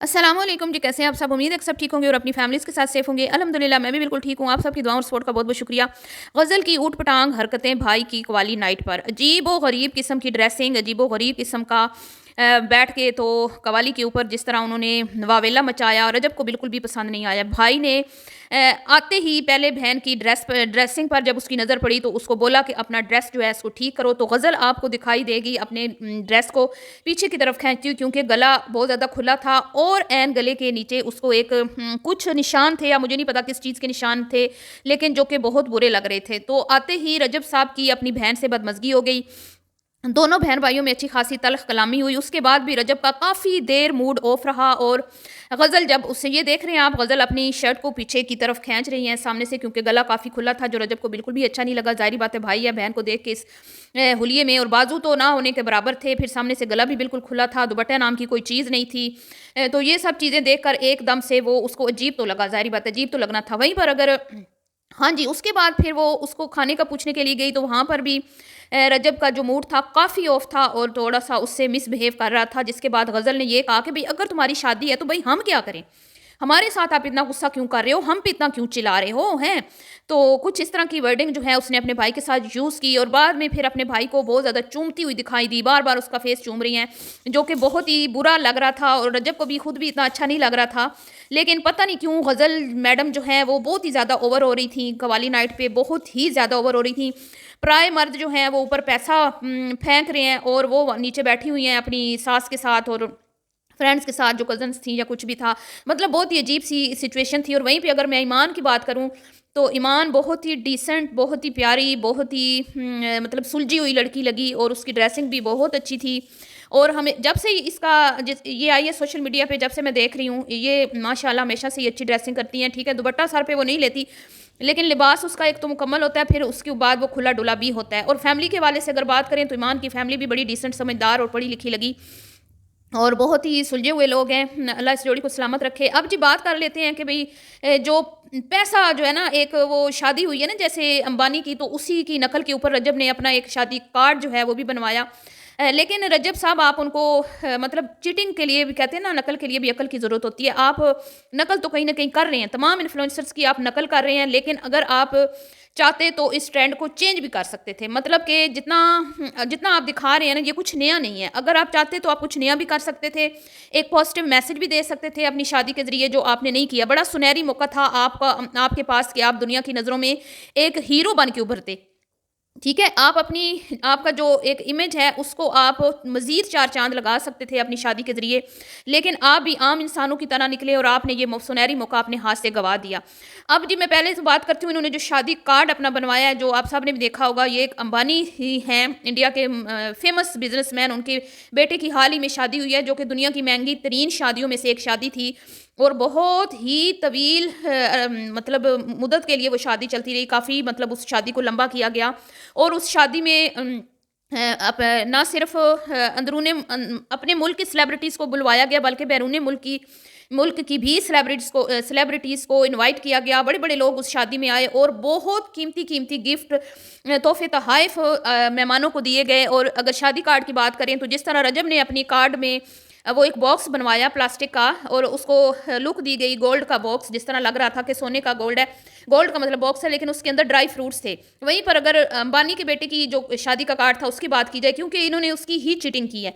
अस्सलामुअलैकुम जी, कैसे हैं आप सब? उम्मीद है कि सब ठीक होंगे और अपनी फैमिलीज़ के साथ सेफ होंगे। अल्हम्दुलिल्लाह मैं भी बिल्कुल ठीक हूँ। आप सबकी दुआ और सपोर्ट का बहुत-बहुत शुक्रिया। गज़ल की ऊट-पटांग हरकतें भाई की कव्वाली नाइट पर। अजीबो-गरीब किस्म की ड्रेसिंग, अजीबो-गरीब किस्म का बैठ के तो कव्वाली के ऊपर जिस तरह उन्होंने वावेला मचाया, रजब को बिल्कुल भी पसंद नहीं आया। भाई ने आते ही पहले बहन की ड्रेसिंग पर जब उसकी नज़र पड़ी तो उसको बोला कि अपना ड्रेस जो है इसको ठीक करो। तो गज़ल आपको दिखाई देगी अपने ड्रेस को पीछे की तरफ खींचती हुई, क्योंकि गला बहुत ज़्यादा खुला था और ऐन गले के नीचे उसको एक कुछ निशान थे या मुझे नहीं पता किस चीज़ के निशान थे, लेकिन जो कि बहुत बुरे लग रहे थे। तो आते ही रजब साहब की अपनी बहन से बदमज़गी हो गई। दोनों बहन-भाइयों में अच्छी खासी तल्ख़ कलामी हुई। उसके बाद भी रजब का काफ़ी देर मूड ऑफ रहा और गज़ल जब उससे ये देख रहे हैं आप, गज़ल अपनी शर्ट को पीछे की तरफ खींच रही हैं सामने से, क्योंकि गला काफ़ी खुला था, जो रजब को बिल्कुल भी अच्छा नहीं लगा। ज़ाहिर बात है, भाई या बहन को देख के इस हुलिये में, और बाजू तो ना होने के बराबर थे, फिर सामने से गला भी बिल्कुल खुला था, दुपट्टा नाम की कोई चीज़ नहीं थी। तो ये सब चीज़ें देखकर एकदम से वो उसको अजीब तो लगा, ज़ाहिर बात है अजीब तो लगना था। वहीं पर अगर हाँ जी, उसके बाद फिर वो उसको खाने का पूछने के लिए गई तो वहाँ पर भी रजब का जो मूड था काफ़ी ऑफ था और थोड़ा-सा उससे मिसबिहेव कर रहा था, जिसके बाद गज़ल ने ये कहा कि भई अगर तुम्हारी शादी है तो भई हम क्या करें? हमारे साथ आप इतना गुस्सा क्यों कर रहे हो? हम पे इतना क्यों चिल्ला रहे हो, हैं? तो कुछ इस तरह की वर्डिंग जो है उसने अपने भाई के साथ यूज़ की और बाद में फिर अपने भाई को बहुत ज़्यादा चूमती हुई दिखाई दी, बार-बार उसका फेस चूम रही हैं, जो कि बहुत ही बुरा लग रहा था और रजब को भी खुद भी इतना अच्छा नहीं लग रहा था। लेकिन पता नहीं क्यों गज़ल मैडम जो हैं वो बहुत ही ज़्यादा ओवर हो रही थी, कव्वाली नाइट पे बहुत ही ज़्यादा ओवर हो रही थी। पराए मर्द जो हैं वो ऊपर पैसा फेंक रहे हैं और वो नीचे बैठी हुई हैं अपनी सास के साथ और फ्रेंड्स के साथ, जो कज़न्स थी या कुछ भी था। मतलब बहुत ही अजीब-सी सिचुएशन थी। और वहीं पे अगर मैं ईमान की बात करूँ, तो ईमान बहुत ही डिसेंट, बहुत ही प्यारी, बहुत ही मतलब सुलझी हुई लड़की लगी और उसकी ड्रेसिंग भी बहुत अच्छी थी। और हमें जब से इसका जिस ये आई है सोशल मीडिया पे, जब से मैं देख रही हूँ, ये माशाल्लाह हमेशा से ही अच्छी ड्रेसिंग करती हैं, ठीक है, दुपट्टा सर पे वो नहीं लेती, लेकिन लिबास उसका एक तो मुकम्मल होता है, फिर उसके बाद वो खुला-डुला भी होता है। और फैमिली के हवाले से अगर बात करें तो ईमान की फैमिली भी बड़ी डिसेंट, समझदार और पढ़ी-लिखी लगी और बहुत ही सुलझे हुए लोग हैं। अल्लाह इस जोड़ी को सलामत रखे। अब जी बात कर लेते हैं कि भई जो पैसा जो है ना, एक वो शादी हुई है ना जैसे अंबानी की, तो उसी की नकल के ऊपर रजब ने अपना एक शादी कार्ड जो है वो भी बनवाया। लेकिन रजब साहब आप उनको मतलब चीटिंग के लिए भी कहते हैं ना, नकल के लिए भी अकल की ज़रूरत होती है। आप नकल तो कहीं न कहीं कर रहे हैं, तमाम इन्फ्लुएंसर्स की आप नकल कर रहे हैं, लेकिन अगर आप चाहते तो इस ट्रेंड को चेंज भी कर सकते थे। मतलब कि जितना जितना आप दिखा रहे हैं ना, ये कुछ नया नहीं है। अगर आप चाहते तो आप कुछ नया भी कर सकते थे, एक पॉजिटिव मैसेज भी दे सकते थे अपनी शादी के ज़रिए, जो आपने नहीं किया। बड़ा सुनहरी मौका था आपका आपके पास कि आप दुनिया की नज़रों में एक हीरो बन के उभरते। ठीक है, आप अपनी आपका जो एक इमेज है उसको आप मज़ीद 4 चाँद लगा सकते थे अपनी शादी के ज़रिए, लेकिन आप भी आम इंसानों की तरह निकले और आपने ये सुनहरी मौका अपने हाथ से गँवा दिया। अब जी मैं पहले से बात करती हूँ, इन्होंने जो शादी कार्ड अपना बनवाया है, जो आप सबने भी देखा होगा, ये एक अंबानी ही हैं, इंडिया के फ़ेमस बिज़नेसमैन, उनके बेटे की हाल ही में शादी हुई है, जो कि दुनिया की महँगी तरीन शादियों में से एक शादी थी और बहुत ही तवील मतलब मुद्दत के लिए वो शादी चलती रही, काफ़ी मतलब उस शादी को लंबा किया गया और उस शादी में ना सिर्फ अपने मुल्क की सेलिब्रिटीज़ को बुलवाया गया, बल्कि बैरूनी मुल्क की भी सेलिब्रिटीज़ को इनवाइट किया गया। बड़े-बड़े लोग उस शादी में आए और बहुत कीमती-कीमती गिफ्ट, तोहफ़े, तोहाइफ़ मेहमानों को दिए गए। और अगर शादी कार्ड की बात करें तो जिस तरह रजब ने अपनी कार्ड में वो एक बॉक्स बनवाया प्लास्टिक का और उसको लुक दी गई गोल्ड का बॉक्स, जिस तरह लग रहा था कि सोने का गोल्ड है, गोल्ड का मतलब बॉक्स है, लेकिन उसके अंदर ड्राई फ्रूट्स थे। वहीं पर अगर अंबानी के बेटे की जो शादी का कार्ड था उसकी बात की जाए, क्योंकि इन्होंने उसकी ही चीटिंग की है,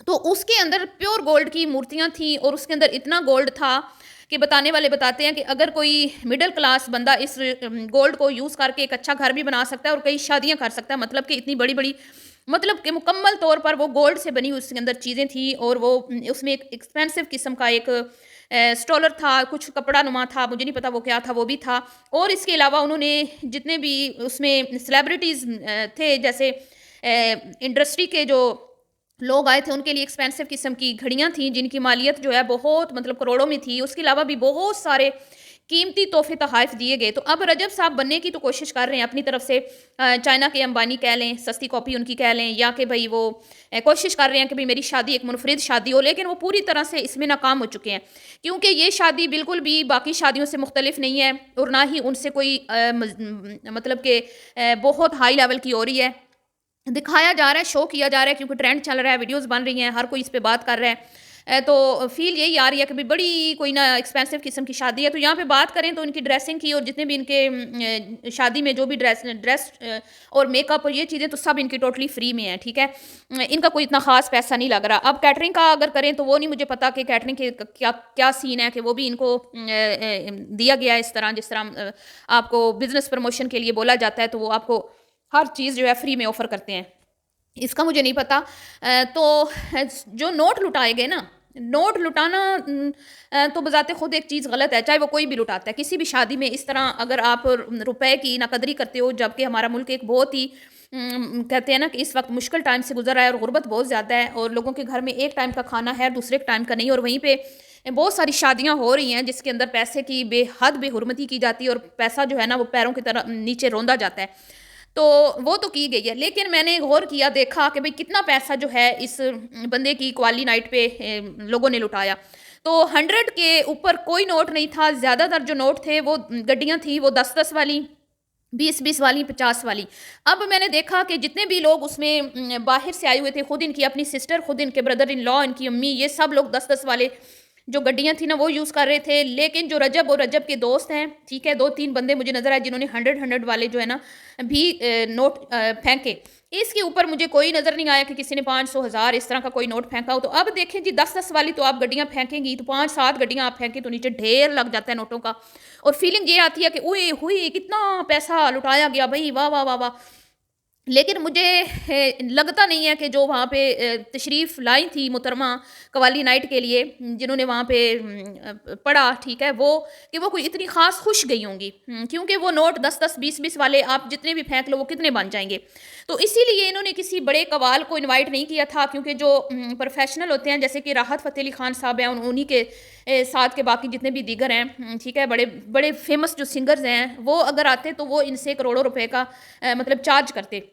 तो उसके अंदर प्योर गोल्ड की मूर्तियाँ थी और उसके अंदर इतना गोल्ड था कि बताने वाले बताते हैं कि अगर कोई मिडिल क्लास बंदा इस गोल्ड को यूज़ करके एक अच्छा घर भी बना सकता है और कई शादियाँ कर सकता है। मतलब कि इतनी बड़ी-बड़ी, मतलब कि मुकम्मल तौर पर वो गोल्ड से बनी हुई उसके अंदर चीज़ें थी और वो उसमें एक एक्सपेंसिव किस्म का एक स्टॉलर था, कुछ कपड़ा नुमा था, मुझे नहीं पता वो क्या था, वो भी था। और इसके अलावा उन्होंने जितने भी उसमें सेलिब्रिटीज़ थे, जैसे इंडस्ट्री के जो लोग आए थे, उनके लिए एक्सपेंसिव किस्म की घड़ियाँ थीं, जिनकी मालियत जो है बहुत मतलब करोड़ों में थी। उसके अलावा भी बहुत सारे कीमती तोहफ़े तोहाइफ़ दिए गए। तो अब रजब साहब बनने की तो कोशिश कर रहे हैं अपनी तरफ से, चाइना के अंबानी कह लें, सस्ती कॉपी उनकी कह लें, या कि भई वो कोशिश कर रहे हैं कि भई मेरी शादी एक मुनफ़रिद शादी हो, लेकिन वो पूरी तरह से इसमें नाकाम हो चुके हैं। क्योंकि ये शादी बिल्कुल भी बाकी शादियों से मुख्तलिफ नहीं है और ना ही उनसे कोई मतलब कि बहुत हाई लेवल की हो रही है। दिखाया जा रहा है, शो किया जा रहा है, क्योंकि ट्रेंड चल रहा है, वीडियोज़ बन रही हैं, हर कोई इस पे बात कर रहा है। तो फ़ील यही आ रही है कि भई बड़ी कोई ना एक्सपेंसिव किस्म की शादी है। तो यहाँ पे बात करें तो इनकी ड्रेसिंग की और जितने भी इनके शादी में जो भी ड्रेस और मेकअप और ये चीज़ें तो सब इनकी टोटली फ्री में है, ठीक है? इनका कोई इतना ख़ास पैसा नहीं लग रहा। अब कैटरिंग का अगर करें तो वो नहीं मुझे पता कि कैटरिंग के क्या क्या सीन है कि वो भी इनको दिया गया है इस तरह जिस तरह आपको बिज़नेस प्रमोशन के लिए बोला जाता है तो वो आपको हर चीज़ जो है फ्री में ऑफ़र करते हैं। इसका मुझे नहीं पता। तो जो नोट लुटाए गए ना, नोट लुटाना तो बज़ाते खुद एक चीज़ गलत है, चाहे वो कोई भी लुटाता है। किसी भी शादी में इस तरह अगर आप रुपए की नाकदरी करते हो, जबकि हमारा मुल्क एक बहुत ही कहते हैं ना कि इस वक़्त मुश्किल टाइम से गुज़र रहा है और गुर्बत बहुत ज़्यादा है और लोगों के घर में एक टाइम का खाना है, दूसरे टाइम का नहीं और वहीं पे बहुत सारी शादियाँ हो रही हैं जिसके अंदर पैसे की बेहद बेहुरमती की जाती है और पैसा जो है ना वो पैरों की तरह नीचे रौंदा जाता है। तो वो तो की गई है, लेकिन मैंने गौर किया, देखा कि भई कितना पैसा जो है इस बंदे की कव्वाली नाइट पे लोगों ने लुटाया। तो 100 के ऊपर कोई नोट नहीं था, ज़्यादातर जो नोट थे वो गड्डियाँ थी, वो 10-10 वाली, 20-20 वाली, 50 वाली। अब मैंने देखा कि जितने भी लोग उसमें बाहर से आए हुए थे, खुद इनकी अपनी सिस्टर, खुद इनके ब्रदर इन लॉ, इनकी अम्मी, ये सब लोग 10-10 वाले जो गड्डियाँ थी ना वो यूज़ कर रहे थे। लेकिन जो रजब और रजब के दोस्त हैं, ठीक है, 2-3 बंदे मुझे नज़र आए जिन्होंने 100-100 वाले जो है ना भी नोट फेंके। इसके ऊपर मुझे कोई नज़र नहीं आया कि किसी ने 500, 1000 इस तरह का कोई नोट फेंका हो। तो अब देखें जी 10-10 वाली तो आप गड्डियाँ फेंकेंगी तो 5-7 गड्डियाँ आप फेंकें तो नीचे ढेर लग जाता है नोटों का। और फीलिंग ये आती है कि ओए होए! कितना पैसा लुटाया गया भई, वाह, वाह, वाह, वाह! लेकिन मुझे लगता नहीं है कि जो वहाँ पे तशरीफ़ लाई थी मोहतरमा कव्वाली नाइट के लिए, जिन्होंने वहाँ पे पढ़ा, ठीक है, वो कि वो कोई इतनी ख़ास खुश गई होंगी। क्योंकि वो नोट 10-10, 20-20 वाले आप जितने भी फेंक लो वो कितने बन जाएँगे। तो इसीलिए इन्होंने किसी बड़े कव्वाल को इनवाइट नहीं किया था, क्योंकि जो प्रोफ़ेशनल होते हैं जैसे कि राहत फ़तेह अली ख़ान साहब हैं, उन्हीं के साथ के बाकी जितने भी दीगर हैं, ठीक है, बड़े बड़े फ़ेमस जो सिंगर्स हैं, वो अगर आते तो वो इनसे करोड़ों रुपए का मतलब चार्ज करते।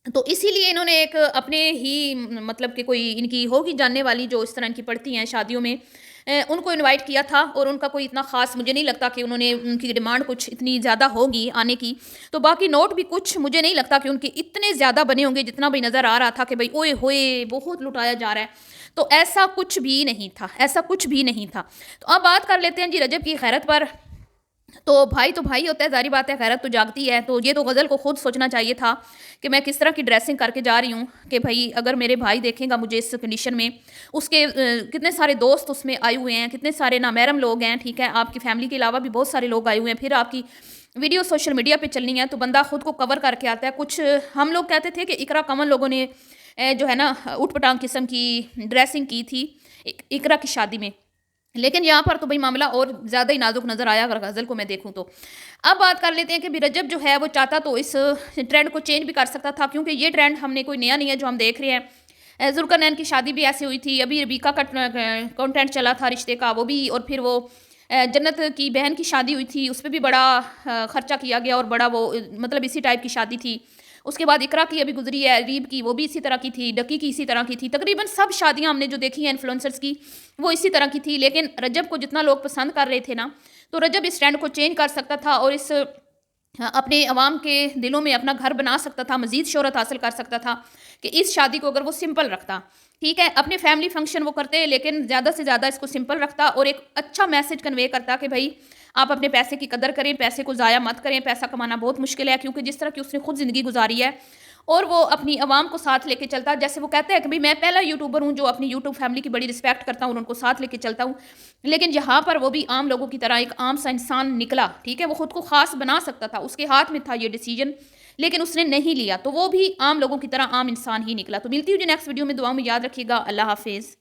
तो इसीलिए इन्होंने एक अपने ही मतलब कि कोई इनकी होगी जानने वाली जो इस तरह इनकी पड़ती हैं शादियों में, उनको इनवाइट किया था और उनका कोई इतना ख़ास मुझे नहीं लगता कि उन्होंने उनकी डिमांड कुछ इतनी ज़्यादा होगी आने की। तो बाकी नोट भी कुछ मुझे नहीं लगता कि उनके इतने ज़्यादा बने होंगे जितना भी नज़र आ रहा था कि भई ओए होए! बहुत लुटाया जा रहा है। तो ऐसा कुछ भी नहीं था, ऐसा कुछ भी नहीं था। तो अब बात कर लेते हैं जी रजब की खैरत पर। तो भाई होता है, ज़ाहिर बात है गैरत तो जागती है। तो ये तो गज़ल को खुद सोचना चाहिए था कि मैं किस तरह की ड्रेसिंग करके जा रही हूँ कि भई अगर मेरे भाई देखेगा मुझे इस कंडीशन में, उसके कितने सारे दोस्त उसमें आए हुए हैं, कितने सारे नामहरम लोग हैं, ठीक है? आपकी फैमिली के अलावा भी बहुत सारे लोग आए हुए हैं, फिर आपकी वीडियो सोशल मीडिया पे चलनी है तो बंदा खुद को कवर करके आता है। कुछ हम लोग कहते थे कि इकरा कमल लोगों ने जो है ना ऊट-पटांग किस्म की ड्रेसिंग की थी इकरा की शादी में। लेकिन यहाँ पर तो भई मामला और ज़्यादा ही नाज़ुक नज़र आया अगर गज़ल को मैं देखूँ तो। अब बात कर लेते हैं कि भई रजब जो है वो चाहता तो इस ट्रेंड को चेंज भी कर सकता था, क्योंकि ये ट्रेंड हमने कोई नया नहीं है जो हम देख रहे हैं। ज़ुल्करनैन की शादी भी ऐसे हुई थी, अभी रबीका का कंटेंट चला था रिश्ते का वो भी, और फिर वो जन्नत की बहन की शादी हुई थी, उस पे भी बड़ा खर्चा किया गया और बड़ा वो मतलब इसी टाइप की शादी थी। उसके बाद इकरा की अभी गुज़री है, रीब की वो भी इसी तरह की थी, डकी की इसी तरह की थी। तकरीबन सब शादियाँ हमने जो देखी हैं इन्फ्लुएंसर्स की, वो इसी तरह की थी। लेकिन रजब को जितना लोग पसंद कर रहे थे ना, तो रजब इस ट्रेंड को चेंज कर सकता था और इस अपने अवाम के दिलों में अपना घर बना सकता था, मज़ीद शोहरत हासिल कर सकता था कि इस शादी को अगर वो सिंपल रखता, ठीक है? अपने फैमिली फंक्शन वो करते लेकिन ज़्यादा से ज़्यादा इसको सिंपल रखता और एक अच्छा मैसेज कन्वे करता कि भई आप अपने पैसे की कदर करें, पैसे को ज़ाया मत करें, पैसा कमाना बहुत मुश्किल है, क्योंकि जिस तरह की उसने खुद ज़िंदगी गुजारी है और वो अपनी आवाम को साथ लेके चलता है। जैसे वो कहता है कि भई मैं पहला यूट्यूबर हूँ जो अपनी यूट्यूब फैमिली की बड़ी रिस्पेक्ट करता हूँ और उनको साथ लेके चलता हूँ। लेकिन यहाँ पर वो भी आम लोगों की तरह एक आम सा इंसान निकला, ठीक है? वो खुद को ख़ास बना सकता था, उसके हाथ में था ये डिसीजन, लेकिन उसने नहीं लिया, तो वो भी आम लोगों की तरह आम इंसान ही निकला। तो मिलती हूँ जी नेक्स्ट वीडियो में, दुआओं में याद रखिएगा। अल्लाह हाफ़िज़।